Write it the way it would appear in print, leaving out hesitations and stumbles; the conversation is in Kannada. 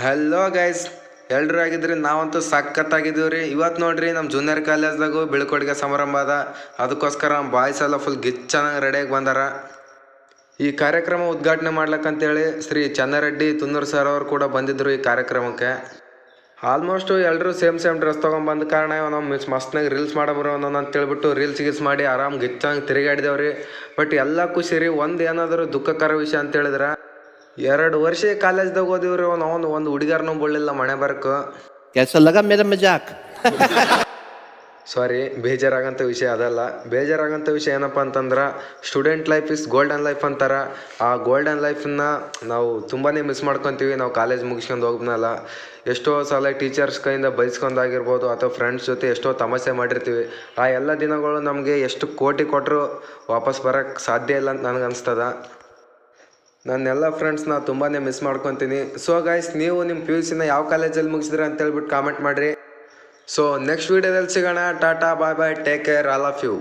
ಹಲೋ ಗೈಸ್, ಎಲ್ರು ಆಗಿದ್ರಿ. ನಾವಂತೂ ಸಖತ್ತಾಗಿದ್ದೀವ್ರಿ. ಇವತ್ತು ನೋಡ್ರಿ ನಮ್ಮ ಜೂನಿಯರ್ ಕಾಲೇಜ್ದಾಗೂ ಬೀಳ್ಕೊಡುಗೆ ಸಮಾರಂಭ ಅದ. ಅದಕ್ಕೋಸ್ಕರ ಬಾಯ್ಸ್ ಎಲ್ಲ ಫುಲ್ ಗಿಚ್ಚನಾಗಿ ರೆಡಿಯಾಗಿ ಬಂದಾರ. ಈ ಕಾರ್ಯಕ್ರಮ ಉದ್ಘಾಟನೆ ಮಾಡ್ಲಕ್ಕಂತೇಳಿ ಶ್ರೀ ಚನ್ನರೆಡ್ಡಿ ತುನ್ನೂರು ಸರ್ ಅವರು ಕೂಡ ಬಂದಿದ್ದರು ಈ ಕಾರ್ಯಕ್ರಮಕ್ಕೆ. ಆಲ್ಮೋಸ್ಟ್ ಎಲ್ಲರೂ ಸೇಮ್ ಡ್ರೆಸ್ ತೊಗೊಂಬಂದ ಕಾರಣ ನಾವು ಮಸ್ತ್ನಾಗ ರೀಲ್ಸ್ ಮಾಡಬ್ರು ಅಂತ ಹೇಳ್ಬಿಟ್ಟು ರೀಲ್ಸ್ ಮಾಡಿ ಆರಾಮ್ ಗಿಚ್ಚಂಗೆ ತಿರುಗಾಡಿದೇವ್ರಿ. ಬಟ್ ಎಲ್ಲ ಖುಷಿ ರೀ. ಏನಾದರೂ ದುಃಖಕರ ವಿಷಯ ಅಂತ ಹೇಳಿದ್ರೆ, 2 ವರ್ಷ ಕಾಲೇಜ್ದಾಗ ಓದಿವ್ರಿ. ನಾವು ಒಂದು ಹುಡುಗರ್ನೂ ಬಿಡಲಿಲ್ಲ ಮನೆ ಬರಕ್ಕೆ. कैसा लगा मेरा मजाक? ಸಾರಿ, ಬೇಜಾರಾಗಂಥ ವಿಷಯ ಅದಲ್ಲ. ಬೇಜಾರಾಗಂಥ ವಿಷಯ ಏನಪ್ಪ ಅಂತಂದ್ರೆ, student life is golden life ಅಂತಾರೆ. ಆ ಗೋಲ್ಡನ್ ಲೈಫನ್ನ ನಾವು ತುಂಬಾ ಮಿಸ್ ಮಾಡ್ಕೊತೀವಿ. ನಾವು ಕಾಲೇಜ್ ಮುಗಿಸ್ಕೊಂಡು ಹೋಗ್ಮೇಲೆ ಎಷ್ಟೋ ಸಲ ಟೀಚರ್ಸ್ ಕೈಯಿಂದ ಬೈಸ್ಕೊಂಡಾಗಿರ್ಬೋದು, ಅಥವಾ ಫ್ರೆಂಡ್ಸ್ ಜೊತೆ ಎಷ್ಟೋ ತಮಾಷೆ ಮಾಡಿರ್ತೀವಿ. ಆ ಎಲ್ಲ ದಿನಗಳು ನಮಗೆ ಎಷ್ಟು ಕೋಟಿ ಕೊಟ್ಟರು ವಾಪಸ್ ಬರೋಕ್ಕೆ ಸಾಧ್ಯ ಇಲ್ಲ ಅಂತ ನನಗೆ ಅನಿಸ್ತದ. ನನ್ನೆಲ್ಲ ಫ್ರೆಂಡ್ಸ್ನ ತುಂಬಾ ಮಿಸ್ ಮಾಡ್ಕೊತೀನಿ. ಸೊ ಗೈಸ್, ನೀವು ನಿಮ್ಮ PUC ಯಾವ ಕಾಲೇಜಲ್ಲಿ ಮುಗಿಸಿದ್ರಿ ಅಂತ ಹೇಳ್ಬಿಟ್ಟು ಕಾಮೆಂಟ್ ಮಾಡಿರಿ. ಸೊ ನೆಕ್ಸ್ಟ್ ವೀಡಿಯೋದಲ್ಲಿ ಸಿಗೋಣ. Tata, bye bye, take care, all of you.